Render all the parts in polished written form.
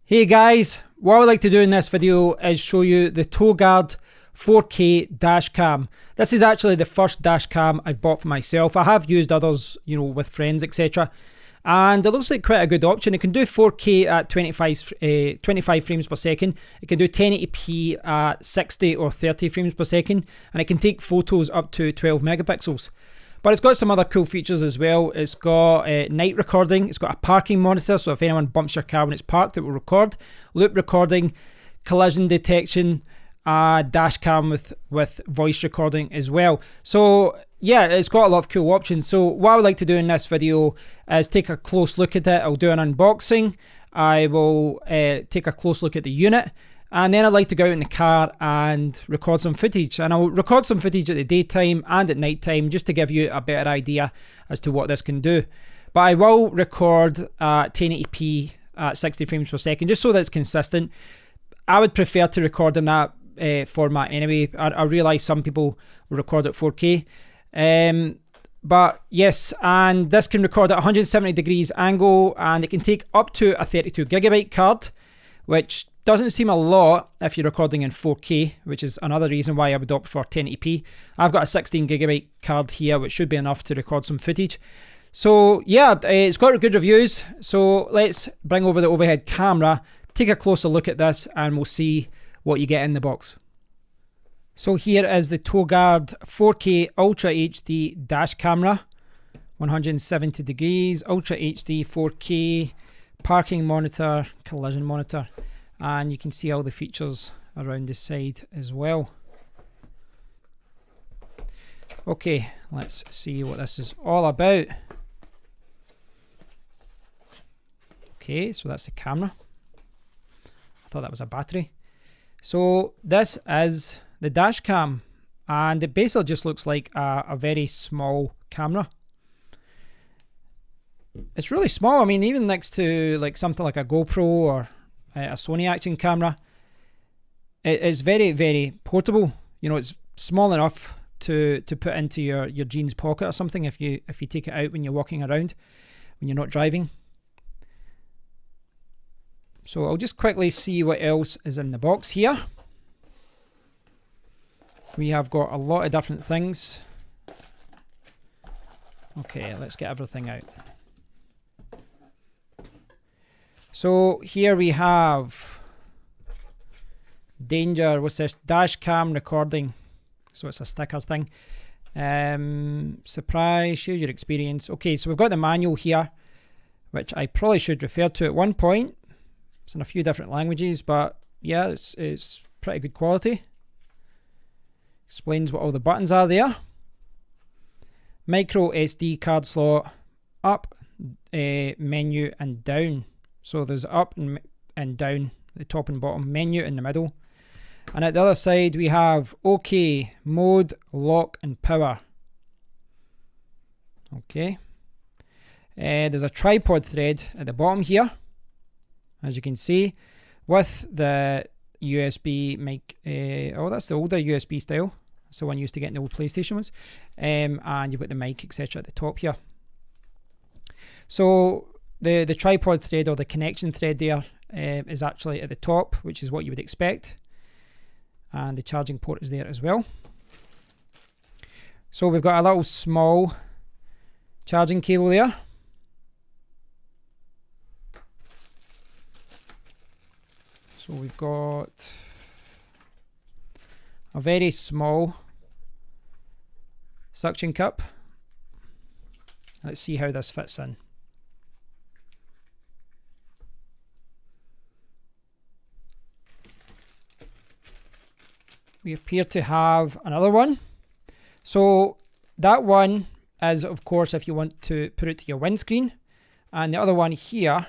Hey guys, what I would like to do in this video is show you the Toguard 4K dash cam. This is actually the first dash cam I've bought for myself. I have used others, with friends, etc. And it looks like quite a good option. It can do 4K at 25 frames per second. It can do 1080p at 60 or 30 frames per second. And it can take photos up to 12 megapixels. But it's got some other cool features as well. It's got night recording. It's got a parking monitor, so if anyone bumps your car when it's parked, it will record. Loop recording, collision detection, dash cam with voice recording as well. So yeah, it's got a lot of cool options. So what I would like to do in this video is take a close look at it. I'll do an unboxing. I will take a close look at the unit. And then I'd like to go out in the car and record some footage. And I'll record some footage at the daytime and at night time just to give you a better idea as to what this can do. But I will record 1080p at 60 frames per second just so that it's consistent. I would prefer to record in that format anyway. I realise some people will record at 4K. But yes, and this can record at 170 degrees angle, and it can take up to a 32 gigabyte card, which doesn't seem a lot if you're recording in 4K, which is another reason why I would opt for 1080p. I've got a 16 gigabyte card here, which should be enough to record some footage. So yeah, it's got good reviews. So let's bring over the overhead camera, take a closer look at this, and we'll see what you get in the box. So here is the Toguard 4K Ultra HD dash camera, 170 degrees, Ultra HD 4K, parking monitor, collision monitor. And you can see all the features around the side as well. Okay, let's see what this is all about. Okay, so that's the camera. I thought that was a battery. So this is the dash cam, and it basically just looks like a very small camera. It's really small. I mean, even next to like something like a GoPro or a Sony action camera, it's very, very portable. It's small enough to put into your jeans pocket or something if you take it out when you're walking around, when you're not driving. So I'll just quickly see what else is in the box here. We have got a lot of different things. Okay, let's get everything out. So here we have danger. What's this? Dash cam recording. So it's a sticker thing. Surprise, share your experience. Okay, so we've got the manual here, which I probably should refer to at one point. It's in a few different languages, but yeah, it's pretty good quality. Explains what all the buttons are there. Micro SD card slot, up, menu and down. So there's up and down, the top and bottom, menu in the middle. And at the other side we have OK, mode, lock and power. Okay. There's a tripod thread at the bottom here, as you can see, with the USB mic. Oh, that's the older USB style. That's the one used to get in the old PlayStation ones. And you've got the mic, etc. at the top here. So the tripod thread, or the connection thread there, is actually at the top, which is what you would expect. And the charging port is there as well. So we've got a little small charging cable there. So we've got a very small suction cup. Let's see how this fits in. We appear to have another one. So that one is, of course, if you want to put it to your windscreen, and the other one here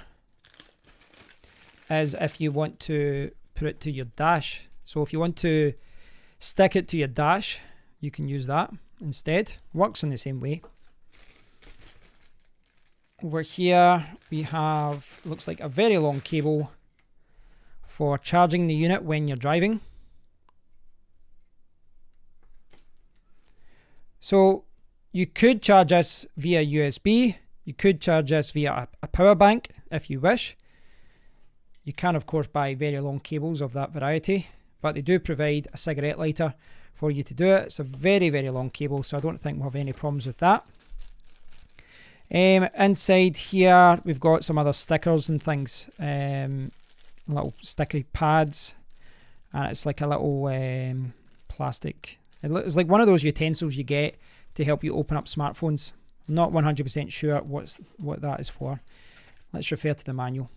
is if you want to put it to your dash. So if you want to stick it to your dash, you can use that instead. Works in the same way. Over here we have, looks like a very long cable for charging the unit when you're driving. So you could charge this via USB, you could charge this via a power bank if you wish. You can of course buy very long cables of that variety, but they do provide a cigarette lighter for you to do it. It's a very, very long cable, so I don't think we'll have any problems with that. Inside here we've got some other stickers and things, little sticky pads, and it's like a little plastic. It's like one of those utensils you get to help you open up smartphones. I'm not 100% sure what that is for. Let's refer to the manual.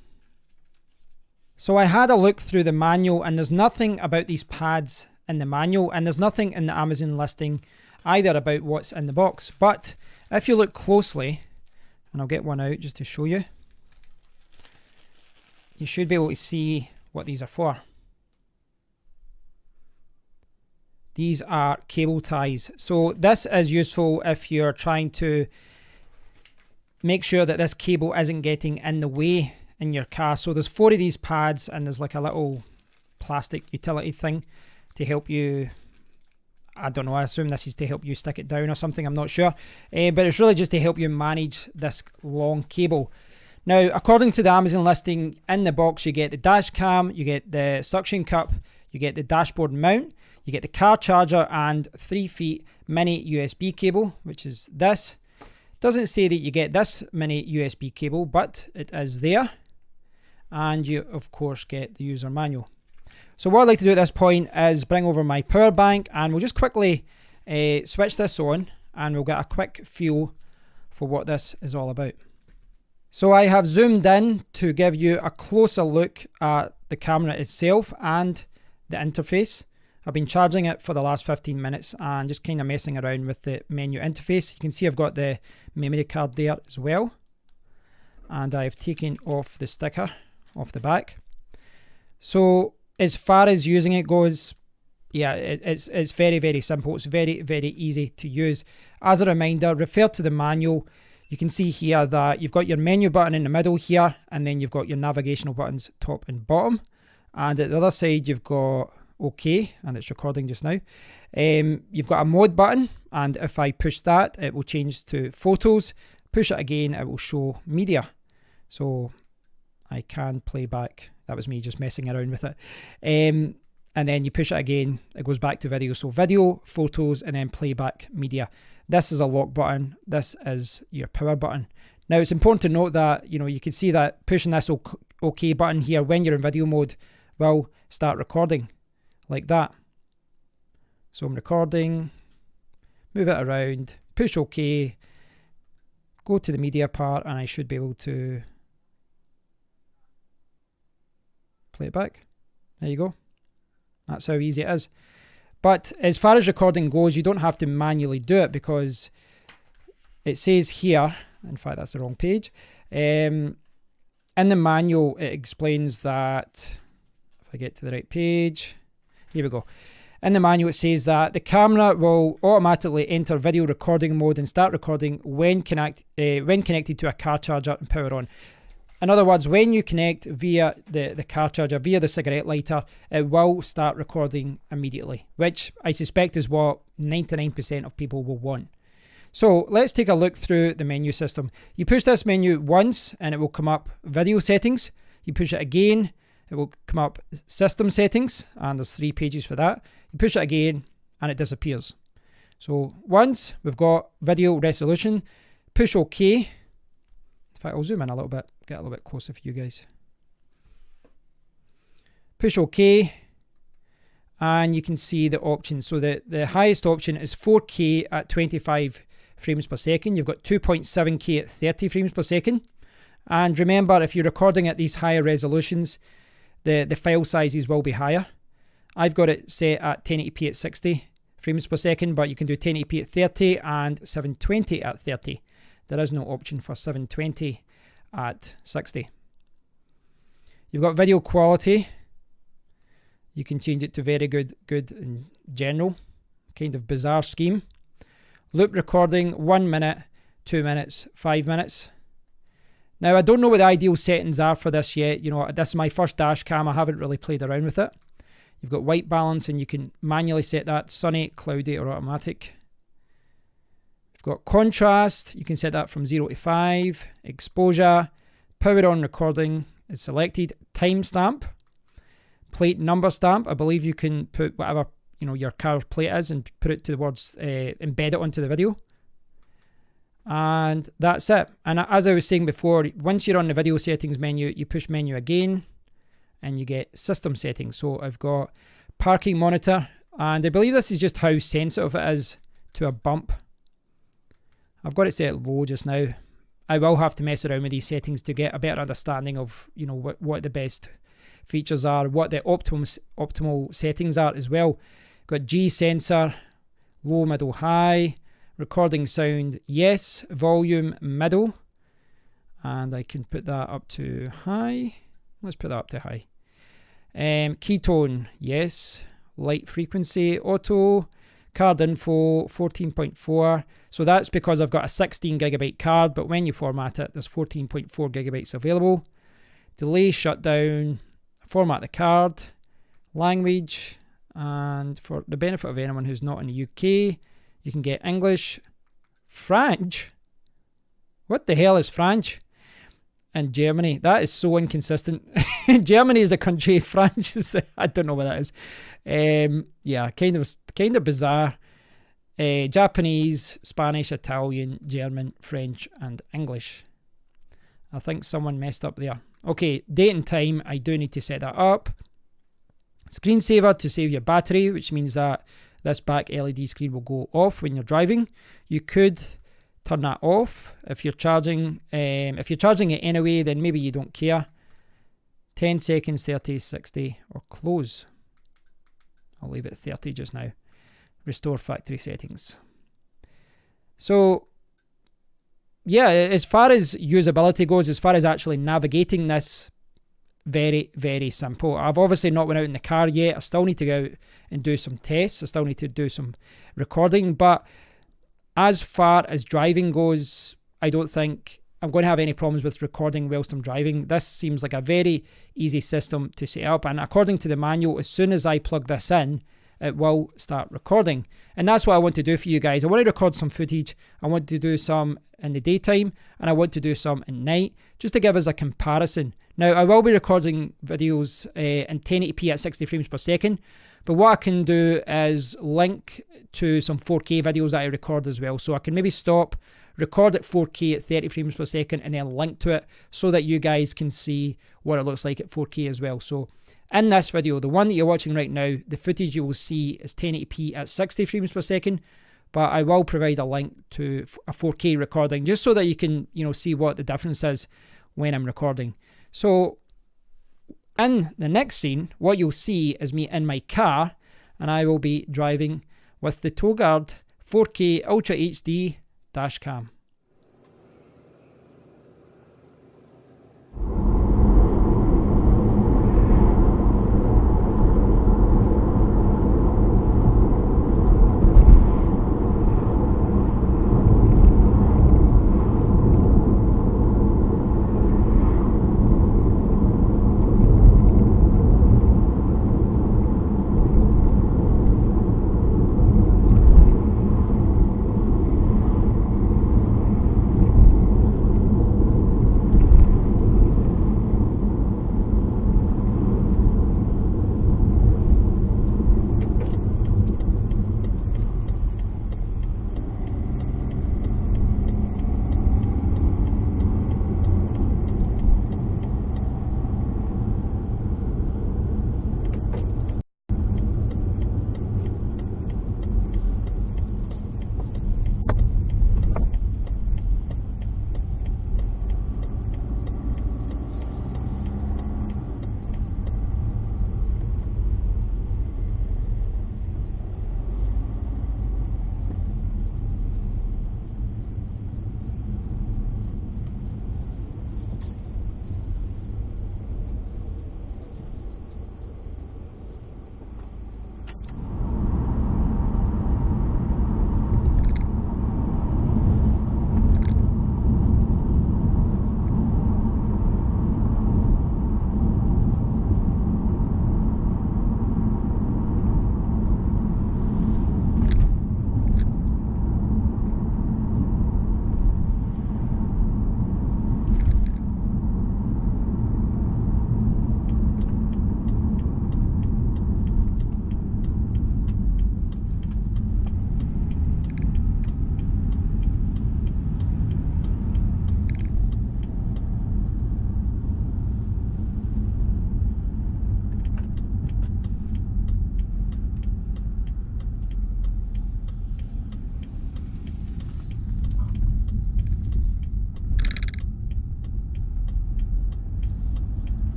So I had a look through the manual, and there's nothing about these pads in the manual, and there's nothing in the Amazon listing either about what's in the box. But if you look closely, and I'll get one out just to show you, you should be able to see what these are for. These are cable ties. So this is useful if you're trying to make sure that this cable isn't getting in the way in your car. So there's 4 of these pads, and there's like a little plastic utility thing to help you, I don't know, I assume this is to help you stick it down or something, I'm not sure, but it's really just to help you manage this long cable. Now, according to the Amazon listing, in the box you get the dash cam, you get the suction cup, you get the dashboard mount, you get the car charger, and 3 feet mini USB cable, which is this. Doesn't say that you get this mini USB cable, but it is there. And you of course get the user manual. So what I'd like to do at this point is bring over my power bank, and we'll just quickly switch this on, and we'll get a quick feel for what this is all about. So I have zoomed in to give you a closer look at the camera itself and the interface. I've been charging it for the last 15 minutes and just kind of messing around with the menu interface. You can see I've got the memory card there as well, and I've taken off the sticker off the back. So as far as using it goes, yeah, it's very, very simple. It's very, very easy to use. As a reminder, refer to the manual. You can see here that you've got your menu button in the middle here, and then you've got your navigational buttons top and bottom. And at the other side, you've got OK, and it's recording just now. You've got a mode button, and if I push that, it will change to photos. Push it again, it will show media. So I can play back. That was me just messing around with it. And then you push it again, it goes back to video. So video, photos, and then playback media. This is a lock button. This is your power button. Now it's important to note that, you know, you can see that pushing this OK button here when you're in video mode will start recording like that. So I'm recording, move it around, push OK, go to the media part, and I should be able to play it back. There you go. That's how easy it is. But as far as recording goes, you don't have to manually do it, because it says here, in fact that's the wrong page, in the manual it explains that, if I get to the right page, here we go. In the manual it says that the camera will automatically enter video recording mode and start recording when connected to a car charger and power on. In other words, when you connect via the car charger, via the cigarette lighter, it will start recording immediately, which I suspect is what 99% of people will want. So let's take a look through the menu system. You push this menu once and it will come up video settings. You push it again, it will come up system settings, and there's 3 pages for that. You push it again and it disappears. So once we've got video resolution, push OK. In fact, I'll zoom in a little bit, get a little bit closer for you guys. Push OK, and you can see the options. So the highest option is 4K at 25 frames per second. You've got 2.7K at 30 frames per second. And remember, if you're recording at these higher resolutions, the file sizes will be higher. I've got it set at 1080p at 60 frames per second, but you can do 1080p at 30 and 720 at 30. There is no option for 720 at 60. You've got video quality. You can change it to very good, and general. Kind of bizarre scheme. Loop recording, 1 minute, 2 minutes, 5 minutes. Now, I don't know what the ideal settings are for this yet. You know, this is my first dash cam. I haven't really played around with it. You've got white balance, and you can manually set that sunny, cloudy, or automatic. You've got contrast. You can set that from 0 to 5. Exposure, power on recording, is selected. Timestamp, plate number stamp. I believe you can put whatever your car's plate is and put it towards embed it onto the video. And that's it. And as I was saying before, once you're on the video settings menu, you push menu again and you get system settings. So I've got parking monitor, and I believe this is just how sensitive it is to a bump. I've got it set low just now. I will have to mess around with these settings to get a better understanding of what the best features are, what the optimal settings are as well. Got G sensor, low, middle, high. Recording sound, yes. Volume, middle. And I can put that up to high. Let's put that up to high. Keytone, yes. Light frequency, auto. Card info, 14.4. So that's because I've got a 16 gigabyte card, but when you format it, there's 14.4 gigabytes available. Delay, shutdown, format the card, language, and for the benefit of anyone who's not in the UK, you can get English, French. What the hell is French? And Germany. That is so inconsistent. Germany is a country. France is I don't know what that is. Yeah, kind of bizarre. Japanese, Spanish, Italian, German, French, and English. I think someone messed up there. Okay, date and time. I do need to set that up. Screensaver to save your battery, which means that this back LED screen will go off when you're driving. You could turn that off if you're charging. If you're charging it anyway, then maybe you don't care. 10 seconds, 30, 60, or close. I'll leave it 30 just now. Restore factory settings. So, yeah, as far as usability goes, as far as actually navigating this, very, very simple. I've obviously not went out in the car yet. I still need to go out and do some tests. I still need to do some recording. But as far as driving goes, I don't think I'm going to have any problems with recording whilst I'm driving. This seems like a very easy system to set up. And according to the manual, as soon as I plug this in, it will start recording. And that's what I want to do for you guys. I want to record some footage. I want to do some in the daytime, and I want to do some at night, just to give us a comparison. Now, I will be recording videos in 1080p at 60 frames per second, but what I can do is link to some 4K videos that I record as well. So I can maybe stop, record at 4K at 30 frames per second, and then link to it so that you guys can see what it looks like at 4K as well. So in this video, the one that you're watching right now, the footage you will see is 1080p at 60 frames per second, but I will provide a link to a 4K recording just so that you can, see what the difference is when I'm recording. So in the next scene, what you'll see is me in my car, and I will be driving with the Toguard 4K Ultra HD dash cam.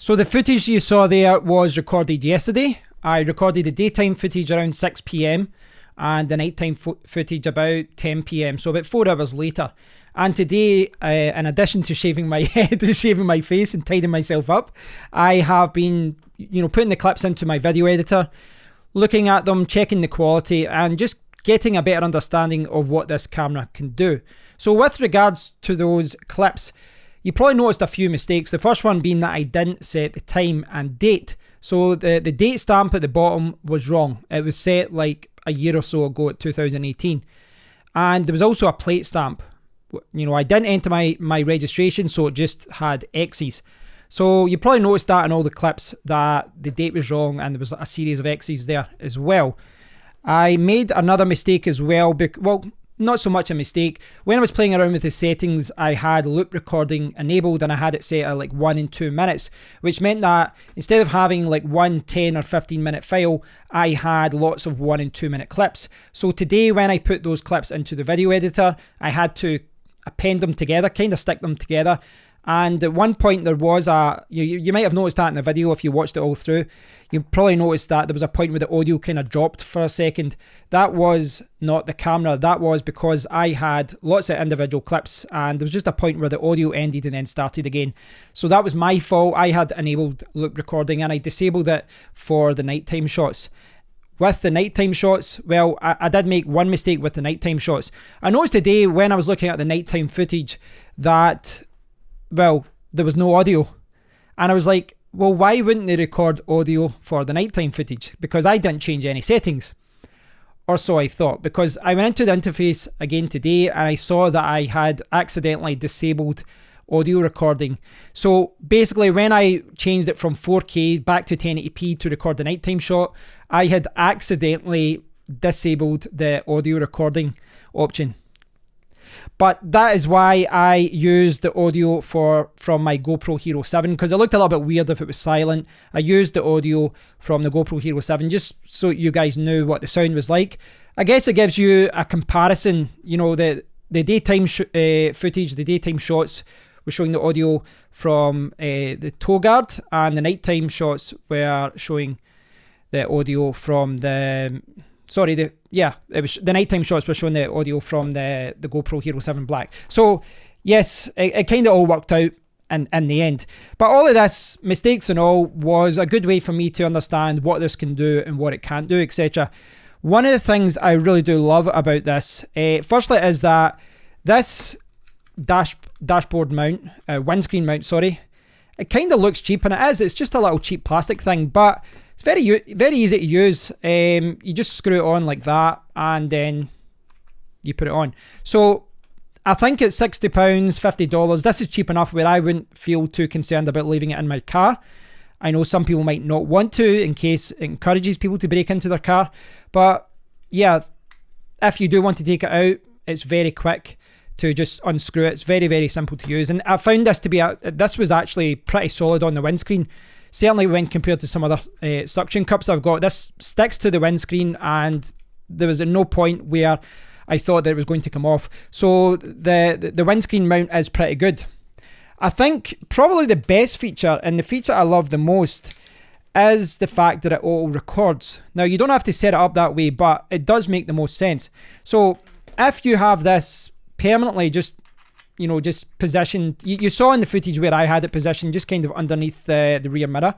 So the footage you saw there was recorded yesterday. I recorded the daytime footage around 6 p.m. and the nighttime footage about 10 p.m. So about 4 hours later. And today, in addition to shaving my head and shaving my face and tidying myself up, I have been, putting the clips into my video editor, looking at them, checking the quality, and just getting a better understanding of what this camera can do. So with regards to those clips, you probably noticed a few mistakes. The first one being that I didn't set the time and date. So the date stamp at the bottom was wrong. It was set like a year or so ago at 2018. And there was also a plate stamp. I didn't enter my registration, so it just had X's. So you probably noticed that in all the clips that the date was wrong and there was a series of X's there as well. I made another mistake as well. Not so much a mistake. When I was playing around with the settings, I had loop recording enabled and I had it set at like 1 and 2 minutes, which meant that instead of having like 1, 10 or 15 minute file, I had lots of 1 and 2 minute clips. So today when I put those clips into the video editor, I had to append them together, kind of stick them together. And at one point there was you might have noticed that in the video if you watched it all through. You probably noticed that there was a point where the audio kind of dropped for a second. That was not the camera. That was because I had lots of individual clips and there was just a point where the audio ended and then started again. So that was my fault. I had enabled loop recording and I disabled it for the nighttime shots. With the nighttime shots, well, I did make one mistake with the nighttime shots. I noticed today when I was looking at the nighttime footage that, well, there was no audio. And I was like, well, why wouldn't they record audio for the nighttime footage? Because I didn't change any settings. Or so I thought. Because I went into the interface again today and I saw that I had accidentally disabled audio recording. So basically when I changed it from 4K back to 1080p to record the nighttime shot, I had accidentally disabled the audio recording option. But that is why I used the audio from my GoPro Hero 7 because it looked a little bit weird if it was silent. I used the audio from the GoPro Hero 7 just so you guys knew what the sound was like. I guess it gives you a comparison. The daytime footage, the daytime shots were showing the audio from the Toguard and the nighttime shots were showing the audio from the nighttime shots were showing the audio from the GoPro Hero 7 Black. So yes, it kind of all worked out in the end. But all of this, mistakes and all, was a good way for me to understand what this can do and what it can't do, etc. One of the things I really do love about this, firstly, is that this dashboard mount, windscreen mount, it kind of looks cheap, and it is. It's just a little cheap plastic thing, but it's very easy to use. You just screw it on like that and then you put it on. So I think it's £60, $50. This is cheap enough where I wouldn't feel too concerned about leaving it in my car. I know some people might not want to in case it encourages people to break into their car. But yeah, if you do want to take it out, it's very quick to just unscrew it. It's very, very simple to use. And I found this to be this was actually pretty solid on the windscreen. Certainly when compared to some other suction cups I've got, this sticks to the windscreen and there was at no point where I thought that it was going to come off. So the windscreen mount is pretty good. I think probably the best feature and the feature I love the most is the fact that it auto records. Now you don't have to set it up that way, but it does make the most sense. So if you have this permanently just positioned, you saw in the footage where I had it positioned just kind of underneath the rear mirror,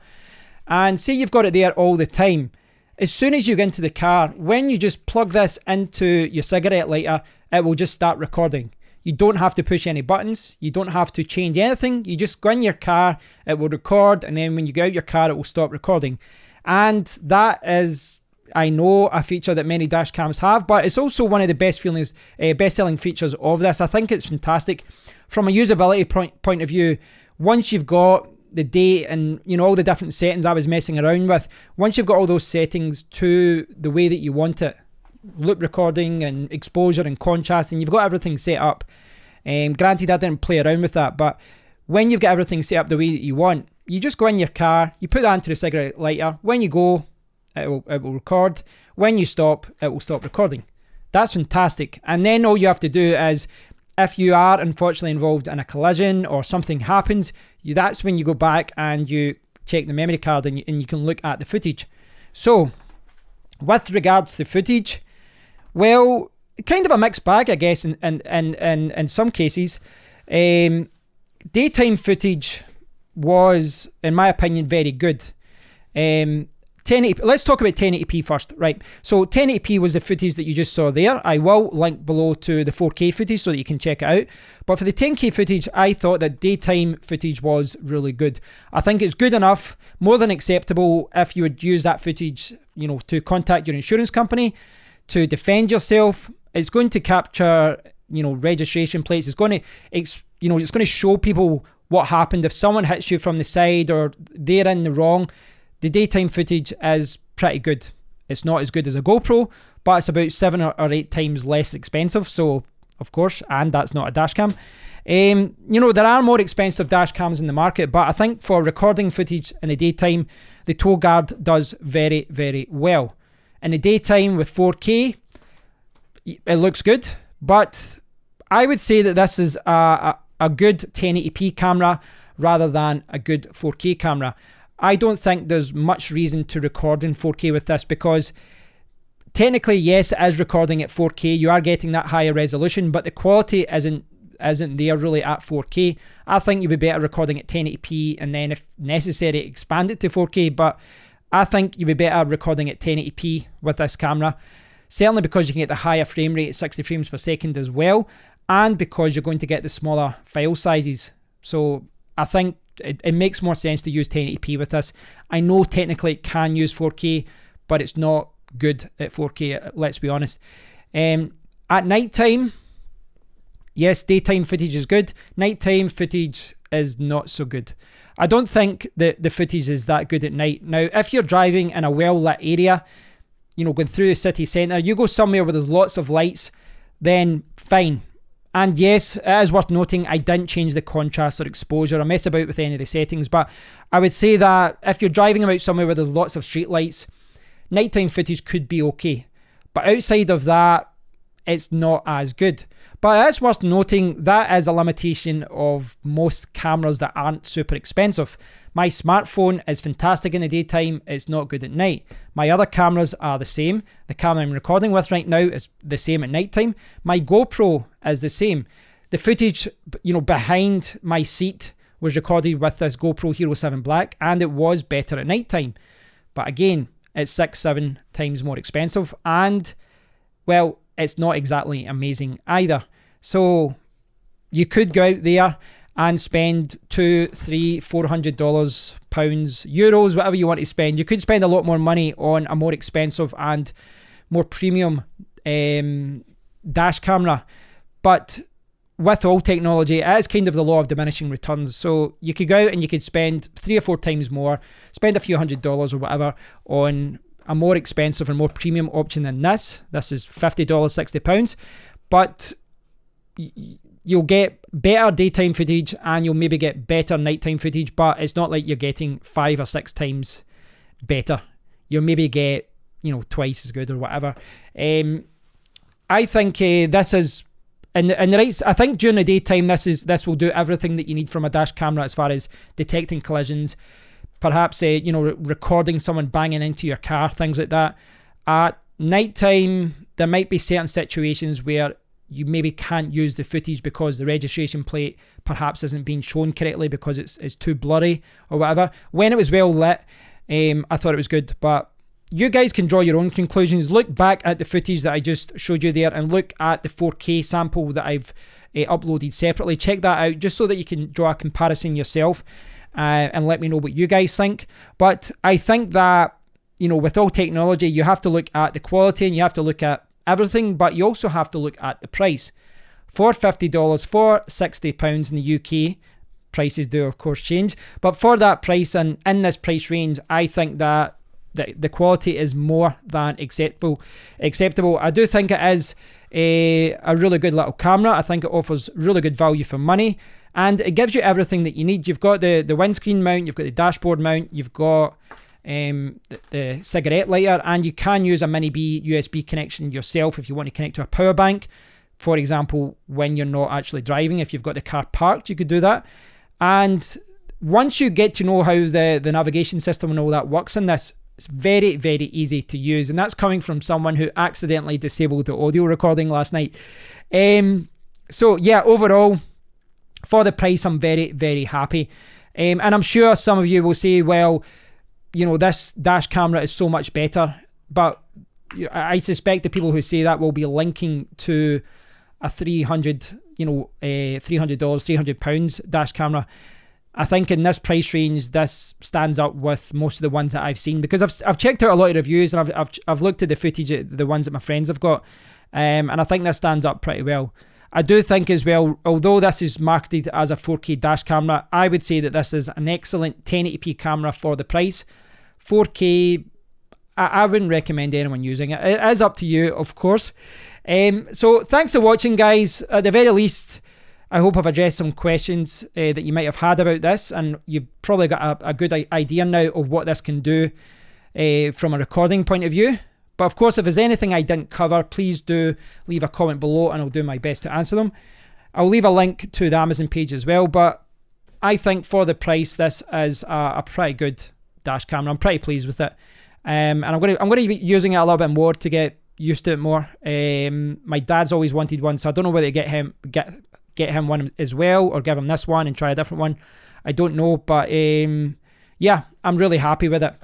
and say you've got it there all the time, as soon as you get into the car, when you just plug this into your cigarette lighter, it will just start recording. You don't have to push any buttons, you don't have to change anything, you just go in your car, it will record, and then when you get out your car it will stop recording. And that is, I know, a feature that many dash cams have, but it's also one of the best-selling features of this. I think it's fantastic from a usability point of view. Once you've got the date and all the different settings I was messing around with, once you've got all those settings to the way that you want it, loop recording and exposure and contrast, and you've got everything set up. Granted, I didn't play around with that, but when you've got everything set up the way that you want, you just go in your car, you put that into the cigarette lighter. When you go, it will record. When you stop, it will stop recording. That's fantastic. And then all you have to do is, if you are unfortunately involved in a collision or something happens, that's when you go back and you check the memory card and you can look at the footage. So with regards to footage, well, kind of a mixed bag, I guess, in some cases. Daytime footage was, in my opinion, very good. 1080p. Let's talk about 1080p first, right? So 1080p was the footage that you just saw there. I will link below to the 4K footage so that you can check it out. But for the 10K footage, I thought that daytime footage was really good. I think it's good enough, more than acceptable, if you would use that footage, you know, to contact your insurance company, to defend yourself. It's going to capture, you know, registration plates. It's going to, it's going to show people what happened if someone hits you from the side or they're in the wrong. The daytime footage is pretty good. It's not as good as a GoPro, but it's about 7 or 8 times less expensive. So, of course, and that's not a dash cam. You know, there are more expensive dash cams in the market, but I think for recording footage in the daytime, the Toguard does very, very well. In the daytime with 4K, it looks good, but I would say that this is a good 1080p camera rather than a good 4K camera. I don't think there's much reason to record in 4K with this because technically, yes, it is recording at 4K. You are getting that higher resolution, but the quality isn't there really at 4K. I think you'd be better recording at 1080p and then, if necessary, expand it to 4K. But I think you'd be better recording at 1080p with this camera. Certainly because you can get the higher frame rate at 60 frames per second as well, and because you're going to get the smaller file sizes. So I think it makes more sense to use 1080p with this. I know technically it can use 4K, but it's not good at 4K, let's be honest. At nighttime, yes, daytime footage is good. Nighttime footage is not so good. I don't think that the footage is that good at night. Now, if you're driving in a well-lit area, you know, going through the city centre, you go somewhere where there's lots of lights, then fine. And yes, it is worth noting, I didn't change the contrast or exposure or mess about with any of the settings, but I would say that if you're driving about somewhere where there's lots of street lights, nighttime footage could be okay. But outside of that, it's not as good. But it's worth noting that is a limitation of most cameras that aren't super expensive. My smartphone is fantastic in the daytime, it's not good at night. My other cameras are the same. The camera I'm recording with right now is the same at nighttime. My GoPro is the same. The footage, you know, behind my seat was recorded with this GoPro Hero 7 Black, and it was better at nighttime. But again, it's 6-7 times more expensive, and well, it's not exactly amazing either. So you could go out there and spend $200, $300, $400, pounds, euros, whatever you want to spend. You could spend a lot more money on a more expensive and more premium dash camera. But with all technology, it is kind of the law of diminishing returns. So you could go out and you could spend 3 or 4 times more, spend a few $100s or whatever on a more expensive and more premium option than this. This is $50, £60. But you'll get better daytime footage and you'll maybe get better nighttime footage, but it's not like you're getting 5 or 6 times better. You'll maybe get, you know, twice as good or whatever. I think this is in the right. I think during the daytime, this will do everything that you need from a dash camera as far as detecting collisions, perhaps you know, recording someone banging into your car, things like that. At nighttime, there might be certain situations where you maybe can't use the footage because the registration plate perhaps isn't being shown correctly because it's too blurry or whatever. When it was well lit, I thought it was good, but you guys can draw your own conclusions. Look back at the footage that I just showed you there and look at the 4K sample that I've uploaded separately. Check that out just so that you can draw a comparison yourself and let me know what you guys think. But I think that, you know, with all technology, you have to look at the quality and you have to look at everything, but you also have to look at the price. For $50, for £60 in the UK, prices do of course change, but for that price and in this price range, I think that the quality is more than acceptable. I do think it is a really good little camera. I think it offers really good value for money, and it gives you everything that you need. You've got the windscreen mount, you've got the dashboard mount, you've got the cigarette lighter, and you can use a mini B USB connection yourself if you want to connect to a power bank. For example, when you're not actually driving, if you've got the car parked, you could do that. And once you get to know how the navigation system and all that works in this, it's very, very easy to use. And that's coming from someone who accidentally disabled the audio recording last night. So yeah, overall, for the price, I'm very, very happy. And I'm sure some of you will say, well, you know, this dash camera is so much better. But I suspect the people who say that will be linking to a £300, £300 dash camera. I think in this price range, this stands up with most of the ones that I've seen, because I've checked out a lot of reviews, and I've looked at the footage, the ones that my friends have got, and I think this stands up pretty well. I do think as well, although this is marketed as a 4K dash camera, I would say that this is an excellent 1080p camera for the price. 4K, I wouldn't recommend anyone using it. It is up to you, of course. So thanks for watching, guys. At the very least, I hope I've addressed some questions that you might have had about this, and you've probably got a good idea now of what this can do from a recording point of view. But of course, if there's anything I didn't cover, please do leave a comment below and I'll do my best to answer them. I'll leave a link to the Amazon page as well, but I think for the price, this is a pretty good dash camera. I'm pretty pleased with it. And I'm going to be using it a little bit more to get used to it more. My dad's always wanted one, so I don't know whether to get him one as well, or give him this one and try a different one. I don't know, but yeah, I'm really happy with it.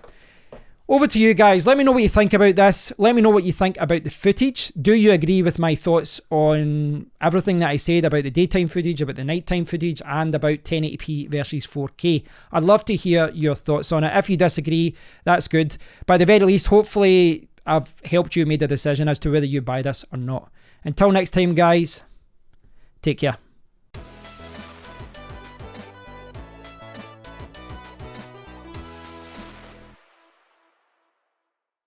Over to you guys. Let me know what you think about this. Let me know what you think about the footage. Do you agree with my thoughts on everything that I said about the daytime footage, about the nighttime footage, and about 1080p versus 4K? I'd love to hear your thoughts on it. If you disagree, that's good. But at the very least, hopefully I've helped you make a decision as to whether you buy this or not. Until next time, guys, take care.